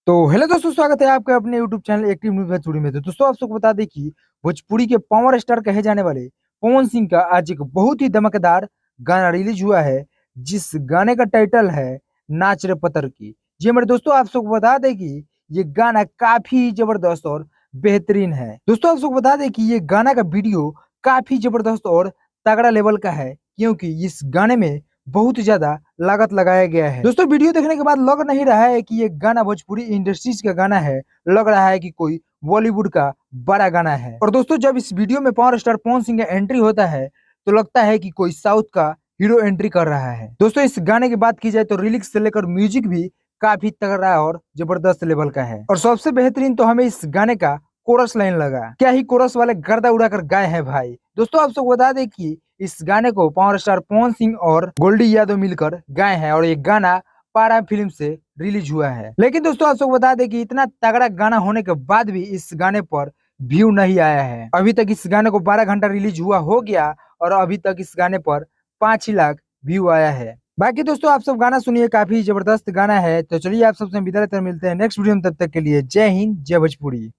तो हेलो दोस्तों, स्वागत है आपका अपने YouTube channel active news Bhojpuri में। तो दोस्तों आप सबको बता दें कि भोजपुरी के पावर स्टार कहे जाने वाले पवन सिंह का आज एक बहुत ही धमाकेदार गाना रिलीज हुआ है, जिस गाने का टाइटल है नाच रे पतर की। जी मेरे दोस्तों, आप सबको बता दें कि ये गाना काफी जबरदस्त और बेहतरीन है। दोस्तों आप सबको बता दें कि ये गाना का वीडियो काफी जबरदस्त और तगड़ा लेवल का है, क्योंकि इस गाने में बहुत ज्यादा लागत लगाया गया है। दोस्तों वीडियो देखने के बाद लग नहीं रहा है कि ये गाना भोजपुरी इंडस्ट्रीज का गाना है, लग रहा है कि कोई बॉलीवुड का बड़ा गाना है। और दोस्तों जब इस वीडियो में पावर स्टार पवन सिंह का एंट्री होता है तो लगता है कि कोई साउथ का हीरो एंट्री कर रहा है। दोस्तों इस गाने की बात की जाए तो लिरिक्स से लेकर म्यूजिक भी काफी तगड़ा और जबरदस्त लेवल का है। और सबसे बेहतरीन तो हमें इस गाने का कोरस लाइन लगा। क्या ही कोरस वाले गर्दा उड़ाकर गाए हैं भाई। दोस्तों आप सबको बता दें कि इस गाने को पावर स्टार पवन सिंह और गोल्डी यादव मिलकर गाए हैं और ये गाना पारा फिल्म से रिलीज हुआ है। लेकिन दोस्तों आप सबको बता दें कि इतना तगड़ा गाना होने के बाद भी इस गाने पर व्यू नहीं आया है। अभी तक इस गाने को 12 घंटा रिलीज हुआ हो गया और अभी तक इस गाने पर 5 ही लाख व्यू आया है। बाकी दोस्तों आप सब गाना सुनिए, काफी जबरदस्त गाना है। तो चलिए आप सबसे विदा लेते हैं, मिलते हैं नेक्स्ट वीडियो में। तब तक के लिए जय हिंद, जय भोजपुरी।